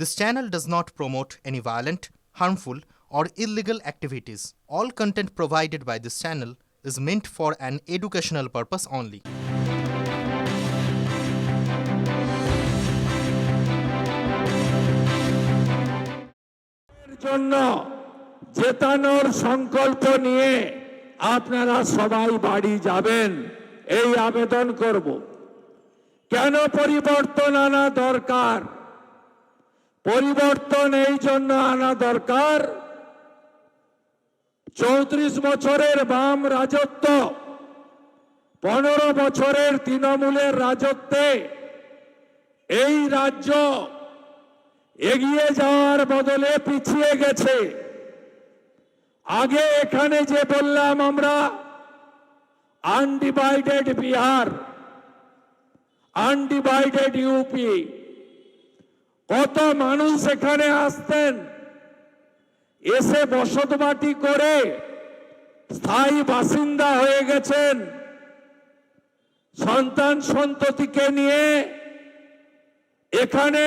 This channel does not promote any violent, harmful, or illegal activities. All content provided by this channel is meant for an educational purpose only. জন্য জেতানোর সংকল্প নিয়ে আপনারা সবাই বাড়ি যাবেন এই আবেদন করব। কেন পরিবর্তন আনা দরকার? পরিবর্তন এই জন্য আনা দরকার, 34 বছরের বাম রাজত্ব, 15 বছরের তৃণমূলের রাজত্বে এই রাজ্য এগিয়ে যাওয়ার বদলে পিছিয়ে গেছে। আগে এখানে যে বললাম আমরা আনডিভাইডেড বিহার, আনডিভাইডেড ইউপি, কত মানুষ এখানে আসতেন, এসে বসতবাটি করে স্থায়ী বাসিন্দা হয়ে গেছেন, সন্তান সন্ততিকে নিয়ে এখানে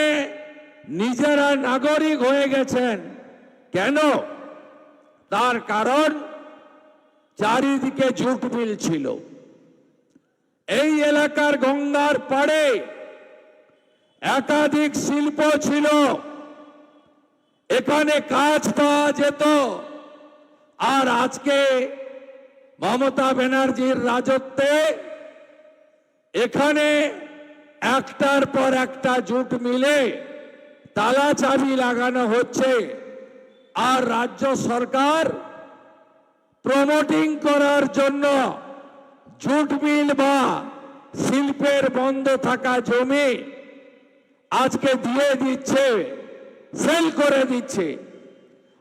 নিজেরা নাগরিক হয়ে গেছেন। কেন? তার কারণ চারিদিকে জুট মিল ছিল। এই এলাকার গঙ্গার পাড়ে একাধিক শিল্প ছিল, এখানে কাজ পাওয়া যেত। আর আজকে মমতা ব্যানার্জির রাজত্বে এখানে একটার পর একটা জুট মিলে তালা চাবি লাগানো হচ্ছে। আর রাজ্য সরকার প্রমোটিং করার জন্য জুট মিল বা শিল্পের বন্ধ থাকা জমি আজকে দিয়ে দিচ্ছে, সেল করে দিচ্ছে।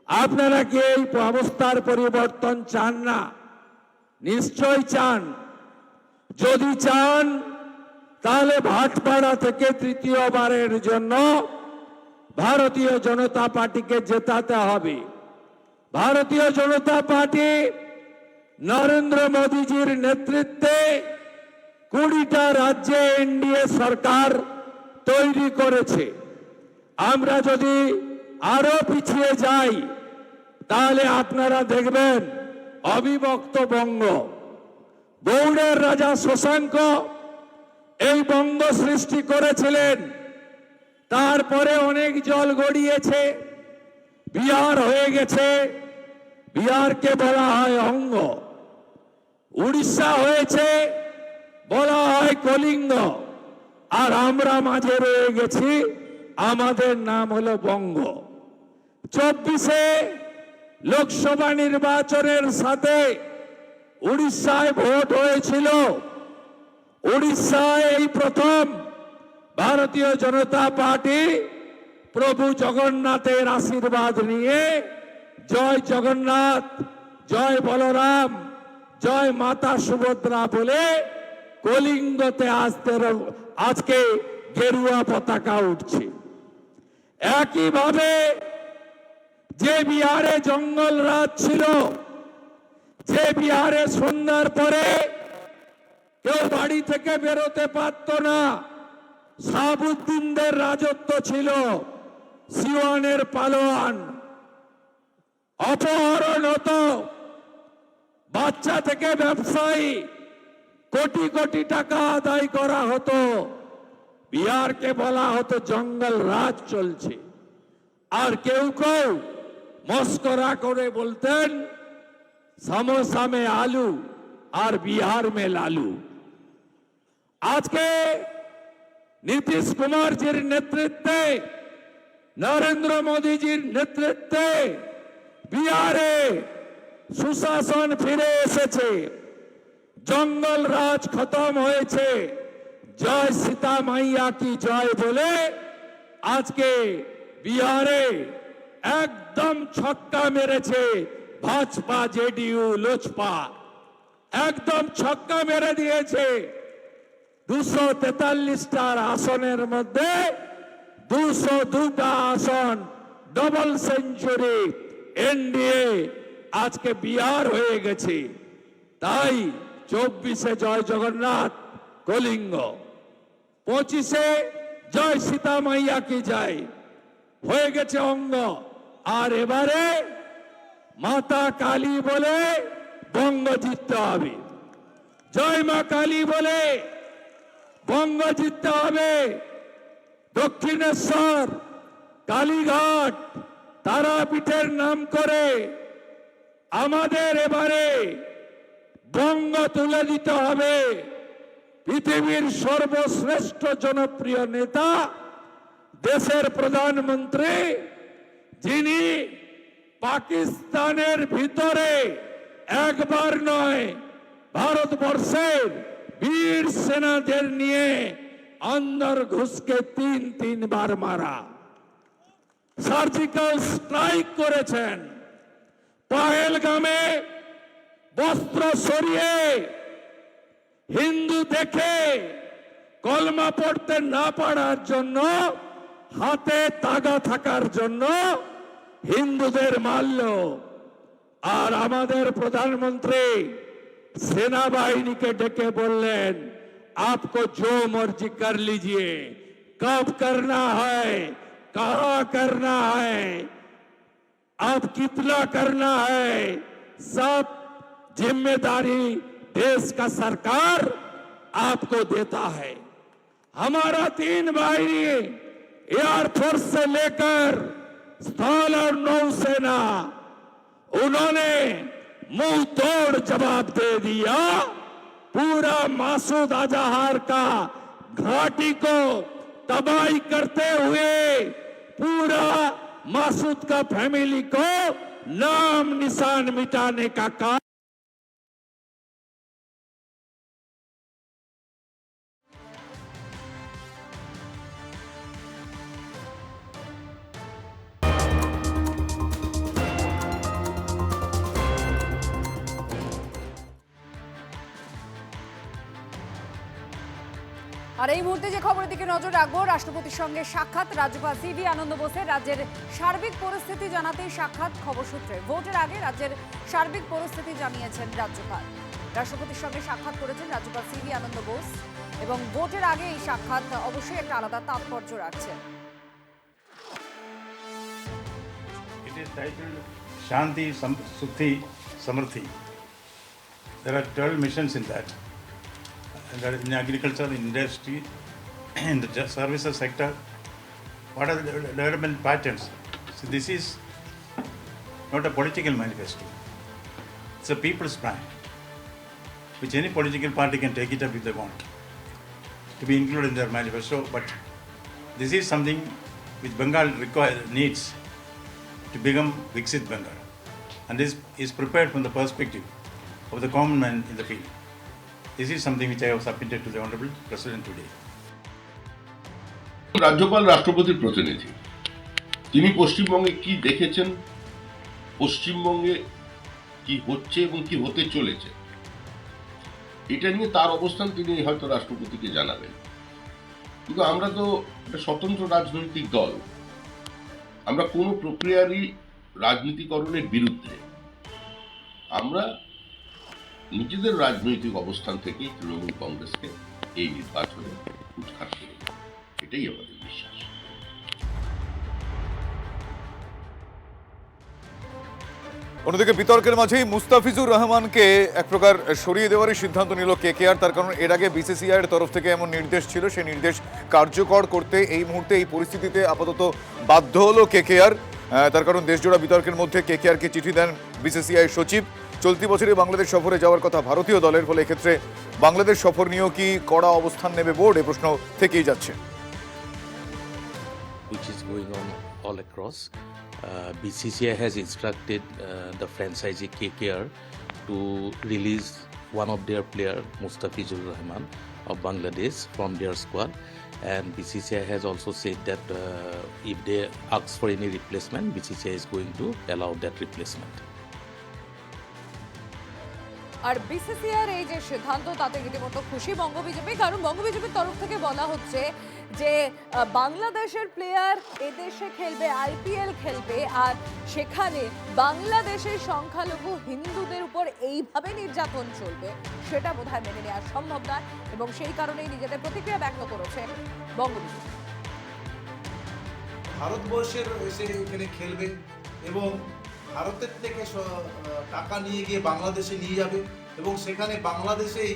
আপনারা কি এই অবস্থার পরিবর্তন চান না? নিশ্চয় চান। যদি চান তাহলে ভাটপাড়া থেকে তৃতীয়বারের জন্য ভারতীয় জনতা পার্টিকে জেতাতে হবে। ভারতীয় জনতা পার্টি নরেন্দ্র মোদীজির নেতৃত্বে 20টা রাজ্যে এনডিএ সরকার তৈরি করেছে। আমরা যদি আরো পিছিয়ে যাই তাহলে আপনারা দেখবেন অবিভক্ত বঙ্গ। গৌড়ের রাজা শশাঙ্ক এই বঙ্গ সৃষ্টি করেছিলেন, তারপরে অনেক জল গড়িয়েছে, বিহার হয়ে গেছে, বিহারকে বলা হয় অঙ্গ। উড়িষ্যা হয়েছে, বলা হয় কলিঙ্গ। আর আমরা মাঝে রয়ে গেছি, আমাদের নাম হলো বঙ্গ। 24-এ লোকসভা নির্বাচনের সাথে উড়িষ্যায় ভোট হয়েছিল। উড়িষ্যায় এই প্রথম ভারতীয় জনতা পার্টি প্রভু জগন্নাথের আশীর্বাদ নিয়ে জয় জগন্নাথ, জয় বলরাম, জয় মাতা সুভদ্রা বলে কলিঙ্গতে আজকে গেরুয়া পতাকা উঠছে। একইভাবে যে বিহারে জঙ্গল রাজ ছিল, যে বিহারে সন্ধ্যার পরে কেউ বাড়ি থেকে বেরোতে পারত না, শাহাবুদ্দিনদের রাজত্ব ছিল, সিওয়ানের পালোয়ান, অপহরণ হতো, বাচ্চা থেকে ব্যবসায়ী, কোটি কোটি টাকা আদায় করা হতো। বিহারকে বলা হতো জঙ্গল রাজ চলছে। আর কেউ কেউ মস্করা করে বলতেন সমোসা মে আলু আর বিহার মে লালু। আজকে নীতিশ কুমারজির নেতৃত্বে, নরেন্দ্র মোদীজির নেতৃত্বে বিহারে সুশাসন ফিরে এসেছে, জঙ্গল রাজ খতম হয়েছে। জয় সীতা মাইয়া কি জয় বলে আজকে বিহারে একদম ছক্কা মেরেছে ভাজপা, জেডিইউ, লোজপা। একদম ছক্কা মেরে দিয়েছে। 243টা আসনের মধ্যে 202টা আসন, ডবল সেঞ্চুরি এনডিএ আজকে বিহার হয়ে গেছে। তাই 24-এ জয় জগন্নাথ কলিঙ্গ, 25-এ জয় সীতা মাইয়া কি জয়, হয়ে গেছে অঙ্গ। আর এবারে মাতা কালী বলে বঙ্গ জিততে হবে, জয় মা কালী বলে বঙ্গ জিততে হবে। দক্ষিণেশ্বর, কালীঘাট, তারাপীঠের নাম করে আমাদের এবারে বঙ্গ তুলে দিতে হবে। পৃথিবীর সর্বশ্রেষ্ঠ জনপ্রিয় নেতা, দেশের প্রধানমন্ত্রী, যিনি পাকিস্তানের ভিতরে একবার নয় ভারতবর্ষের বীর সেনাদের নিয়ে অন্দর ঘুষকে 3 বার মারা, সার্জিক্যাল স্ট্রাইক করেছেন। পহেলগামে বস্ত্র সরিয়ে হিন্দু দেখে কলমা পড়তে না পারার জন্য, হাতে তাগা থাকার জন্য হিন্দুদের মারল। আর আমাদের প্রধানমন্ত্রী সেনাবাহিনীকে ডেকে বললেন, आपको जो मर्जी कर लीजिए, कब करना है, कहां करना है, अब कितना करना है, सब जिम्मेदारी देश का सरकार आपको देता है। हमारा 3 बाहिनी एयरफोर्स से लेकर स्थल और नौसेना, उन्होंने मुंह तोड़ जवाब दे दिया। पूरा मासूद अजहर का घाटी को तबाही करते हुए पूरा मासूद का फैमिली को नाम निशान मिटाने का काम। আর এই মুহূর্তে যে খবরের দিকে নজর রাখবো, রাষ্ট্রপতির সঙ্গে সাক্ষাৎ, রাজ্যপাল সিভি আনন্দ বোসের রাজ্যের সার্বিক পরিস্থিতি জানাতেই সাক্ষাৎ। খবর সূত্রে ভোটের আগে রাজ্যের সার্বিক পরিস্থিতি জানিয়েছেন রাজ্যপাল। রাষ্ট্রপতির সঙ্গে সাক্ষাৎ করেছেন রাজ্যপাল সিভি আনন্দ বোস এবং ভোটের আগে এই সাক্ষাৎ অবশ্যই একটা আলাদা তাৎপর্য রাখছে। It is titled Shanti Sukhi Samriddhi. There are 12 missions in that. That in agriculture, in industry, in the services sector. What are the development patterns? So this is not a political manifesto. It's a people's plan, which any political party can take it up if they want to be included in their manifesto. But this is something which Bengal needs to become Viksit Bengal, and this is prepared from the perspective of the common man in the field. This is something which I have submitted to the Honorable President today. রাজ্যপাল রাষ্ট্রপতির প্রতিনিধি, তিনি পশ্চিমবঙ্গে কি দেখেছেন, পশ্চিমবঙ্গে কি হচ্ছে এবং কি হতে চলেছে, এটা নিয়ে তার অবস্থান তিনি হয়তো রাষ্ট্রপতিকে জানাবেন। কিন্তু আমরা তো একটা স্বতন্ত্র রাজনৈতিক দল, আমরা কোনো প্রক্রিয়ারই রাজনীতিকরণের বিরুদ্ধে। আমরা নিজেদের রাজনৈতিক অবস্থান থেকে তৃণমূল কংগ্রেসকে এই নির্বাচনে উৎখাত করে, এটাই আমাদের বিশ্বাস। অন্যদিকে বিতর্কের মাঝেই মুস্তাফিজুর রহমানকে এক প্রকার সরিয়ে দেওয়ারই সিদ্ধান্ত নিল কেকেআর। তার কারণ এর আগে বিসিসিআই এর তরফ থেকে এমন নির্দেশ ছিল, সেই নির্দেশ কার্যকর করতে এই মুহূর্তে এই পরিস্থিতিতে আপাতত বাধ্য হলো কেকেআর। তার কারণ দেশজোড়া বিতর্কের মধ্যে কেকেআরকে চিঠি দেন বিসিসিআই সচিব। চলতি বছরে বাংলাদেশ সফরে যাওয়ার কথা ভারতীয় দলের, ফলে এক্ষেত্রে বাংলাদেশ সফর নিয়েও কি কড়া অবস্থান নেবে বোর্ড, এ প্রশ্ন থেকেই যাচ্ছে। Which is going on all across. BCCI has instructed the franchisee KKR to release one of their player, Mustafizur Rahman of Bangladesh, from their squad. And BCCI has also said that if they ask for any replacement, BCCI is going to allow that replacement. আর BCCI এই যে সিদ্ধান্ত, তাতে রীতিমতো খুশি বঙ্গ BJP. কারণ বঙ্গ বিজেপির তরফ থেকে বলা হচ্ছে যে বাংলাদেশের প্লেয়ার এদেশে খেলবে, আইপিএল খেলবে, আর সেখানে বাংলাদেশের সংখ্যালঘু হিন্দুদের উপর এইভাবে নির্যাতন চলবে, সেটা বোধহয় মেনে নেওয়া সম্ভব নয়। এবং সেই কারণেই নিজেদের প্রতিক্রিয়া ব্যক্ত করেছে বঙ্গ বিজেপি। ভারতবর্ষের এসে এখানে খেলবে এবং ভারতের থেকে টাকা নিয়ে গিয়ে বাংলাদেশে নিয়ে যাবে এবং সেখানে বাংলাদেশেই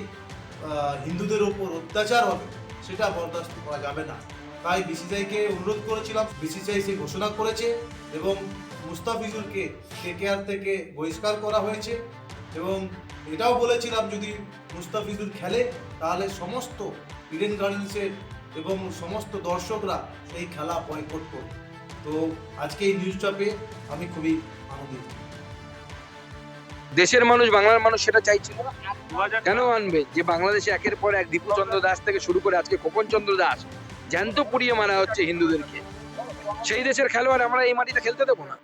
হিন্দুদের ওপর অত্যাচার হবে, সেটা বরদাস্ত করা যাবে না। তাই বিসিসিআইকে অনুরোধ করেছিলাম, বিসিসিআই সে ঘোষণা করেছে এবং মুস্তাফিজুরকে কেকেআর থেকে বহিষ্কার করা হয়েছে এবং এটাও বলেছিলাম যদি মুস্তাফিজুর খেলে তাহলে সমস্ত ইডেন গার্ডেন্সের এবং সমস্ত দর্শকরা এই খেলা বয়কট করবে। তো আজকে এই নিউজটা পেয়ে আমি খুবই আনন্দিত। দেশের মানুষ, বাংলার মানুষ সেটা চাইছিল। কেন আনবে যে বাংলাদেশে একের পর এক দীপু চন্দ্র দাস থেকে শুরু করে আজকে খোকন চন্দ্র দাস জ্যান্ত পুড়িয়ে মারা হচ্ছে হিন্দুদেরকে। সেই দেশের খেলোয়াড় আমরা এই মাটিতে খেলতে দেবো না।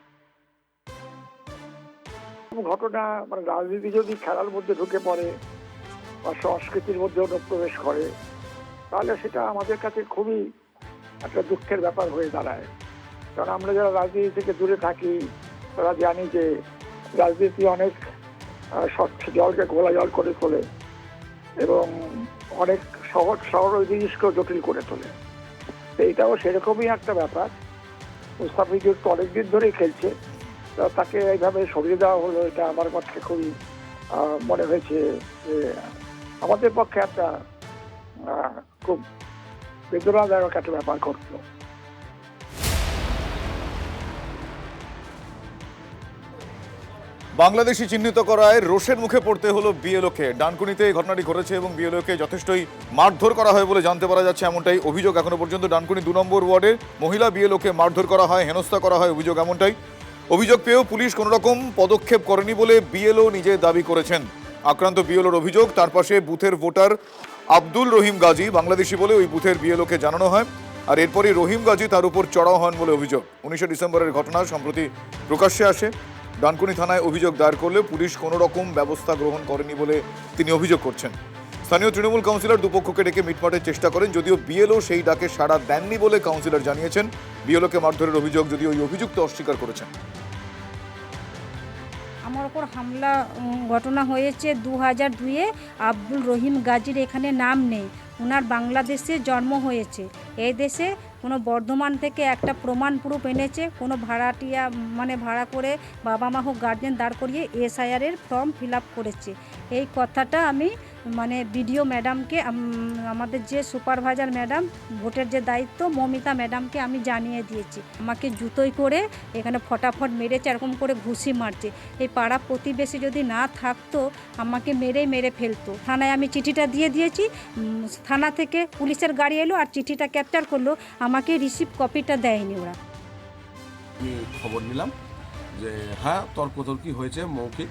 ঘটনা মানে রাজনীতি যদি খেলার মধ্যে ঢুকে পড়ে বা সংস্কৃতির মধ্যে অনুপ্রবেশ করে তাহলে সেটা আমাদের কাছে খুবই একটা দুঃখের ব্যাপার হয়ে দাঁড়ায়। কারণ আমরা যারা রাজনীতি থেকে দূরে থাকি তারা জানি যে রাজনীতি অনেক স্বচ্ছ জলকে ঘোলা জল করে তোলে এবং অনেক সহজ সরল জিনিসকেও জটিল করে তোলে। তো এইটাও সেরকমই একটা ব্যাপার। মুস্তাফিজুর তো অনেকদিন ধরেই খেলছে, তাকে এইভাবে সরিয়ে দেওয়া হলো, এটা আমার কাছে খুবই মনে হয়েছে যে আমাদের পক্ষে একটা খুব বেদনাদায়ক একটা ব্যাপার ঘটলো। বাংলাদেশি চিহ্নিত করায় রোষের মুখে পড়তে হলো বিএলওকে। ডানকুনিতে এই ঘটনাটি ঘটেছে এবং বিএলওকে যথেষ্টই মারধর করা হয় বলে জানতে পারা যাচ্ছে, এমনটাই অভিযোগ। এখনো পর্যন্ত ডানকুনি 2 নম্বর ওয়ার্ডের মহিলা বিএলওকে মারধর করা হয়, হেনস্থা করা হয়, অভিযোগ এমনটাই। অভিযোগ পেয়েও পুলিশ কোনো রকম পদক্ষেপ করেনি বলে বিএলও নিজে দাবি করেছেন। আক্রান্ত বিএলওর অভিযোগ, তার পাশে বুথের ভোটার আব্দুল রহিম গাজী বাংলাদেশি বলে ওই বুথের বিএলওকে জানানো হয়, আর এরপরই রহিম গাজী তার উপর চড়াও হন বলে অভিযোগ। 19 ডিসেম্বরের ঘটনা সম্প্রতি প্রকাশ্যে আসে। ডানকুনি থানায় অভিযোগ দায়ের করলে পুলিশ কোনো রকম ব্যবস্থা গ্রহণ করেনি বলে তিনি অভিযোগ করছেন। স্থানীয় তৃণমূল কাউন্সিলর দুপক্ষকে ডেকে মিটমাটের চেষ্টা করেন, যদিও বিএলও সেই ডাকে সাড়া দেননি বলে কাউন্সিলর জানিয়েছেন। বিএলওকে মারধরের অভিযোগ যদিও ওই অভিযুক্ত অস্বীকার করেছেন। আমার ওপর হামলা ঘটনা হয়েছে 2002-এ। আব্দুল রহিম গাজীর এখানে নাম নেই, ওনার বাংলাদেশে জন্ম হয়েছে। এই দেশে কোনো বর্ধমান থেকে একটা প্রমাণ প্রুফ এনেছে, কোনো ভাড়াটিয়া মানে ভাড়া করে বাবা মা হোক গার্জেন দাঁড় করিয়ে এসআইআরের ফর্ম ফিল আপ করেছে। এই কথাটা আমি মানে বিডিও ম্যাডামকে, আমাদের যে সুপারভাইজার ম্যাডাম ভোটের যে দায়িত্ব মমিতা ম্যাডামকে আমি জানিয়ে দিয়েছি। আমাকে জুতোই করে এখানে ফটাফট মেরেছে, এরকম করে ঘুষি মারছে। এই পাড়া প্রতিবেশী যদি না থাকতো আমাকে মেরে ফেলতো। থানায় আমি চিঠিটা দিয়ে দিয়েছি, থানা থেকে পুলিশের গাড়ি এলো আর চিঠিটা ক্যাপচার করলো, আমাকে রিসিভ কপিটা দেয়নি ওরা। আমি খবর নিলাম যে হ্যাঁ তর্কতর্কি হয়েছে মৌখিক,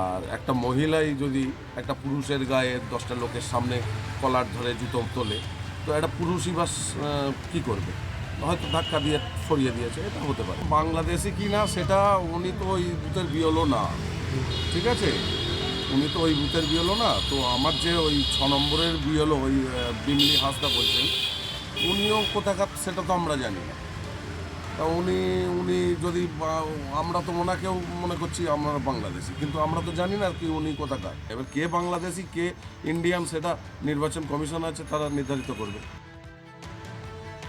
আর একটা মহিলাই যদি একটা পুরুষের গায়ে 10টা লোকের সামনে কলার ধরে জুতো তোলে, তো একটা পুরুষই বাস কী করবে, হয়তো ধাক্কা দিয়ে সরিয়ে দিয়েছে, এটা হতে পারে। বাংলাদেশি কি না সেটা, উনি তো ওই বুথের বিএলও না, ঠিক আছে, উনি তো ওই বুথের বিএলও না। তো আমার যে ওই 6 নম্বরের বিএলও ওই বিমলি হাসদা বলছেন, উনিও কোথাকার সেটা তো আমরা জানি না। তা উনি যদি, আমরা তো ওনাকেও মনে করছি আমরা বাংলাদেশি, কিন্তু আমরা তো জানি না কি উনি কোথাকার। এবার কে বাংলাদেশি কে ইন্ডিয়ান সেটা নির্বাচন কমিশন আছে, তারা নির্ধারিত করবে।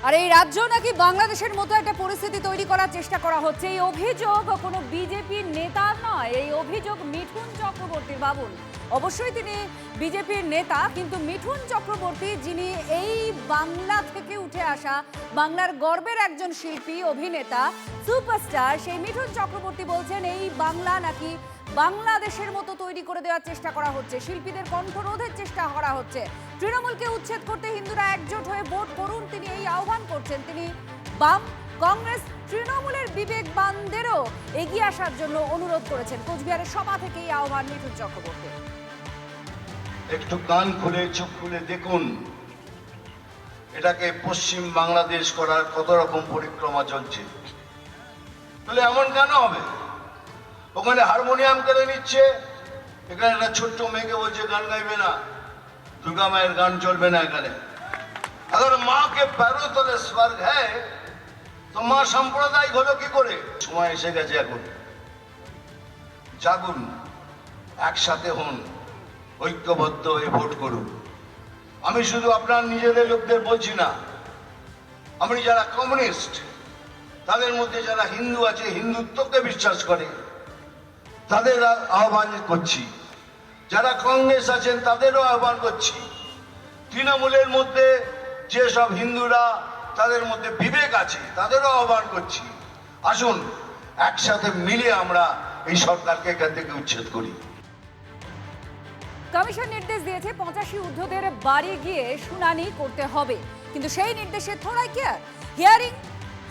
আর এই রাজ্য নাকি বাংলাদেশের মতো একটা পরিস্থিতি তৈরি করার চেষ্টা করা হচ্ছে। এই অভিযোগ কোনো বিজেপির নেতার নয়, এই অভিযোগ মিঠুন চক্রবর্তীর। ভাবুন, অবশ্যই তিনি বিজেপির নেতা, কিন্তু মিঠুন চক্রবর্তী যিনি এই বাংলা থেকে উঠে আসা বাংলার গর্বের একজন শিল্পী, অভিনেতা, সুপারস্টার, সেই মিঠুন চক্রবর্তী বলছেন এই বাংলা নাকি বাংলাদেশের মতো তৈরি করে দেওয়ার চেষ্টা করা হচ্ছে, শিল্পীদের কণ্ঠরোধের চেষ্টা করা হচ্ছে। তৃণমূলকে উচ্ছেদ করতে হিন্দুরা একজোট হয়ে ভোট করুন, তিনি এই আহ্বান করছেন। তিনি বাম, কংগ্রেস, তৃণমূলের বিবেকবানদেরও এগিয়ে আসার জন্য অনুরোধ করেছেন। কোচবিহারের সভা থেকে এই আহ্বান মিঠুন চক্রবর্তী। একটু কান খুলে চোখ খুলে দেখুন, এটাকে পশ্চিম বাংলাদেশ করার কত রকম পরিক্রমা চলছে। তাহলে এমন কেন হবে? ওখানে হারমোনিয়াম কেড়ে নিচ্ছে, এখানে একটা ছোট্ট মেয়েকে বলছে গান গাইবে না, দুর্গা মায়ের গান চলবে না এখানে। अगर माँ के पैरों तले स्वर्ग है तो माँ सांप्रदायिक হলো কি করে? সময় এসে গেছে, এখন জাগুন, একসাথে হন, ঐক্যবদ্ধ হয়ে ভোট করুন। আমি শুধু আপনার নিজেদের লোকদের বলছি না, আমি যারা কমিউনিস্ট, তাদের মধ্যে যারা হিন্দু আছে, হিন্দুত্বকে বিশ্বাস করে, তাদের আহ্বান করছি। যারা কংগ্রেস আছেন তাদেরও আহ্বান করছি। তৃণমূলের মধ্যে যেসব হিন্দুরা, তাদের মধ্যে বিবেক আছে, তাদেরও আহ্বান করছি, আসুন একসাথে মিলে আমরা এই সরকারকে এখান থেকে উচ্ছেদ করি। কমিশন নির্দেশ দিয়েছে 85 ঊর্ধ্বদের বাড়ি গিয়ে শুনানি করতে হবে, কিন্তু সেই নির্দেশে থোড়াই কেয়ার। হিয়ারিং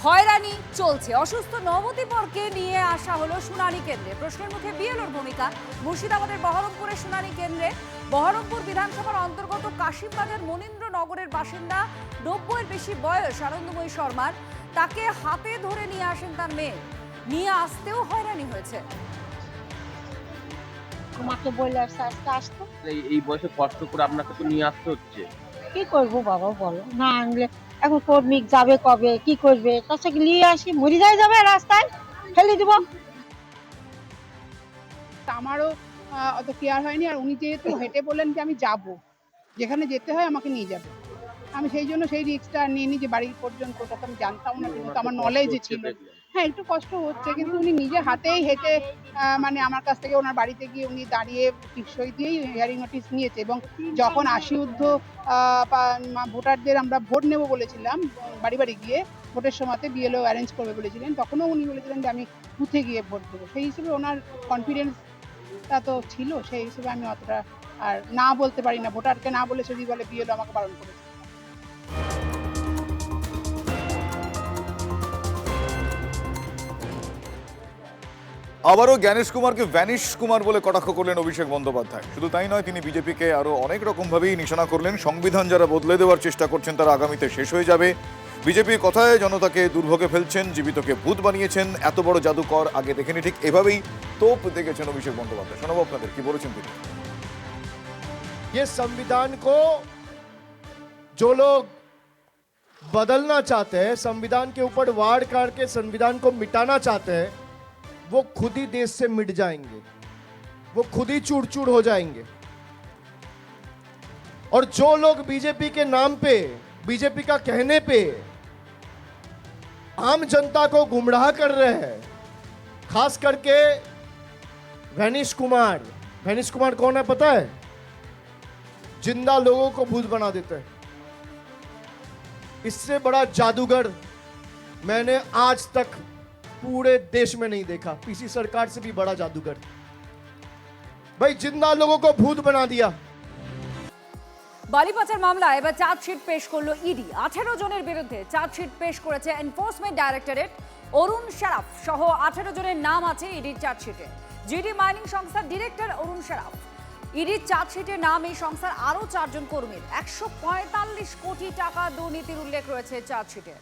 হয়রানি চলছে। অসুস্থ নবদীপরকে নিয়ে আসা হলো শুনানি কেন্দ্রে। প্রশ্নের মুখে বিএলওর ভূমিকা। মুর্শিদাবাদের বহরমপুরের শুনানি কেন্দ্রে বহরমপুর বিধানসভার অন্তর্গত কাশিমবাজার মনীন্দ্রনগরের বাসিন্দা 90-এর বেশি বয়স আনন্দময়ী শর্মার। তাকে হাতে ধরে নিয়ে আসেন তার মেয়ে। নিয়ে আসতেও হয়রানি হয়েছে। তোমাকে বলে আসতে আসতো, এই বয়সে কষ্ট করে আপনাকে তো নিয়ে আসতে হচ্ছে। কি করবো বাবা বলো, না আনলে এখন কর্মিক যাবে কবে, কি করবে, তাছাড়া নিয়ে আসি মরি যাবে রাস্তায় ফেলে দিব। আমারও অত কেয়ার হয়নি, আর উনি যেহেতু হেঁটে বললেন যে আমি যাব, যেখানে যেতে হয় আমাকে নিয়ে যাবে, আমি সেই জন্য সেই রিস্কটা নিয়ে নি যে বাড়ি পর্যন্ত, ওটা তো আমি জানতাম না, কিন্তু আমার নলেজে ছিল। হ্যাঁ, একটু কষ্ট হচ্ছে, কিন্তু উনি নিজে হাতেই হেঁটে মানে আমার কাছ থেকে ওনার বাড়িতে গিয়ে উনি দাঁড়িয়ে টিকসই দিয়েই হিয়ারিং নোটিশ নিয়েছে। এবং যখন 80 ঊর্ধ্ব ভোটারদের আমরা ভোট নেব বলেছিলাম, বাড়ি বাড়ি গিয়ে ভোটের সময়তে বিএলও অ্যারেঞ্জ করবে বলেছিলেন, তখনও উনি বলেছিলেন যে আমি বুথে গিয়ে ভোট দেবো। সেই হিসেবে ওনার কনফিডেন্সটা তো ছিল, সেই হিসেবে আমি অতটা আর না বলতে পারি না। ভোটারকে না বলে যদি বলে বিএলও আমাকে বারণ করেছে। আবারও জ্ঞানেশ কুমারকে ভ্যানিশ কুমার বলে কটাক্ষ করলেন অভিষেক বন্দ্যোপাধ্যায়। শুধু তাই নয়, তিনি বিজেপিকে আরও অনেক রকমভাবেই নিশানা করলেন। সংবিধান যারা বদলে দেওয়ার চেষ্টা করছেন তারা আগামীতে শেষ হয়ে যাবে। বিজেপির কথায় জনতাকে দুর্ভোগে ফেলছেন, জীবিতকে ভূত বানিয়েছেন, এত বড় জাদুকর আগে দেখেনি। ঠিক এভাবেই তোপ দেখেছেন অভিষেক বন্দ্যোপাধ্যায়। শোনাবো আপনাদের কি বলেছেন তিনি। ये संविधान को जो लोग बदलना चाहते हैं, संविधान के ऊपर वार करके संविधान को मिटाना चाहते हैं, वो खुद ही देश से मिट जाएंगे, वो खुद ही चूर चूर हो जाएंगे। और जो लोग बीजेपी के नाम पे, बीजेपी का कहने पे आम जनता को गुमराह कर रहे हैं, खास करके वैनिश कुमार कौन है पता है? जिंदा लोगों को भूत बना देते हैं। इससे बड़ा जादूगर मैंने आज तक पूरे देश में नहीं देखा। पीसी सरकार से भी बड़ा जादूगर भाई, जिंदा लोगों को भूत बना दिया। বালি পাচার মামলায় এবার চার্জশিট পেশ করলো ইডি। 18 জনের বিরুদ্ধে চার্জশিট পেশ করেছে এনফোর্সমেন্ট ডাইরেক্টরেট। অরুণ সারাফ সহ 18 জনের নাম আছে ইডির চার্জশিটে। জিডি মাইনিং সংস্থার ডিরেক্টর অরুণ সারাফ। ইডির চার্জশিটে নাম এই সংস্থার আরও 4 জন কর্মীর। 145 কোটি টাকা দুর্নীতির উল্লেখ রয়েছে চার্জশিটে।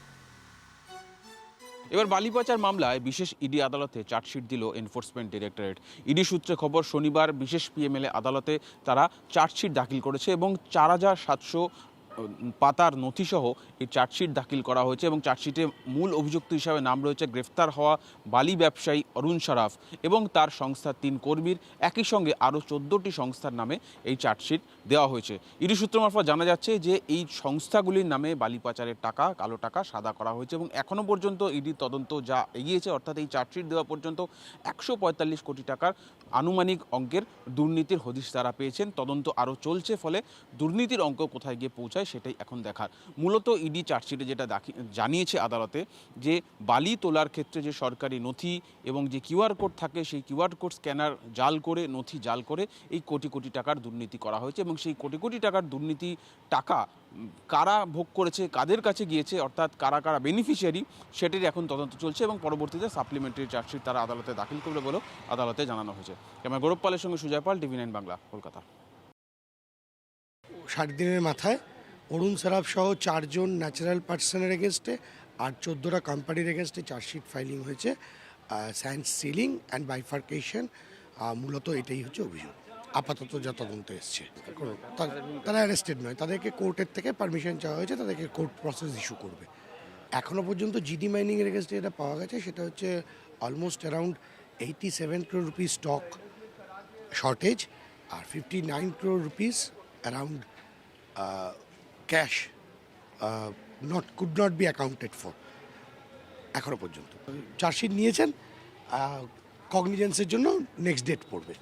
এবার বালি পাচার মামলায় বিশেষ ইডি আদালতে চার্জশিট দিল এনফোর্সমেন্ট ডিরেক্টরেট। ইডি সূত্রে খবর, শনিবার বিশেষ পিএমএলএ আদালতে তারা চার্জশিট দাখিল করেছে এবং 4700 পাতার নথিসহ এই চার্জশিট দাখিল করা হয়েছে। এবং চার্জশিটে মূল অভিযুক্ত হিসাবে নাম রয়েছে গ্রেফতার হওয়া বালি ব্যবসায়ী অরুণ সারাফ এবং তার সংস্থার 3 কর্মীর। একই সঙ্গে আরও 14টি সংস্থার নামে এই চার্জশিট দেওয়া হয়েছে। ইডি সূত্র মারফত জানা যাচ্ছে যে এই সংস্থাগুলির নামে বালি পাচারের টাকা, কালো টাকা সাদা করা হয়েছে এবং এখনও পর্যন্ত ইডির তদন্ত যা এগিয়েছে, অর্থাৎ এই চার্জশিট দেওয়া পর্যন্ত 145 কোটি টাকার আনুমানিক অঙ্কের দুর্নীতির হদিশ তারা পেয়েছেন। তদন্ত আরও চলছে, ফলে দুর্নীতির অঙ্ক কোথায় গিয়ে পৌঁছায় সেটাই এখন দেখার। মূলত ইডি চার্জশিটে যেটা জানিয়েছে আদালতে, যে বালি তোলার ক্ষেত্রে যে সরকারি নথি এবং যে কিউআর কোড থাকে, সেই কিউআর কোড স্ক্যানার জাল করে, নথি জাল করে এই কোটি কোটি টাকার দুর্নীতি করা হয়েছে। এবং সেই কোটি কোটি টাকার দুর্নীতি টাকা কারা ভোগ করেছে, কাদের কাছে গিয়েছে, অর্থাৎ কারা কারা বেনিফিশিয়ারি, সেটির এখন তদন্ত চলছে এবং পরবর্তীতে সাপ্লিমেন্টারি চার্জশিট তারা আদালতে দাখিল করবে বলেও আদালতে জানানো হয়েছে। ক্যামেরা গৌরব পালের সঙ্গে সুজয় পাল, TV9 বাংলা, কলকাতা। 60 দিনের মাথায় অরুণ সারাফ সহ 4 জন ন্যাচারাল পার্সনের এগেনস্টে আর 14টা কোম্পানির এগেনস্টে চার্জশিট ফাইলিং হয়েছে। স্যান্ড সিলিং অ্যান্ড বাইফার্কেশন, মূলত এটাই হচ্ছে অভিযোগ। আপাতত যা তদন্ত এসছে, তারা অ্যারেস্টেড নয়, তাদেরকে কোর্টের থেকে পারমিশন চাওয়া হয়েছে, তাদেরকে কোর্ট প্রসেস ইস্যু করবে। এখনও পর্যন্ত জিডি মাইনিংয়ের এগেনস্টে যেটা পাওয়া গেছে সেটা হচ্ছে almost around 87 crore rupees stock shortage আর 59 crore rupees around cash could not be accounted for এখনো পর্যন্ত। চার্জশিট নিয়েছেন, কগনিজেন্সের জন্য নেক্সট ডেট পড়বে।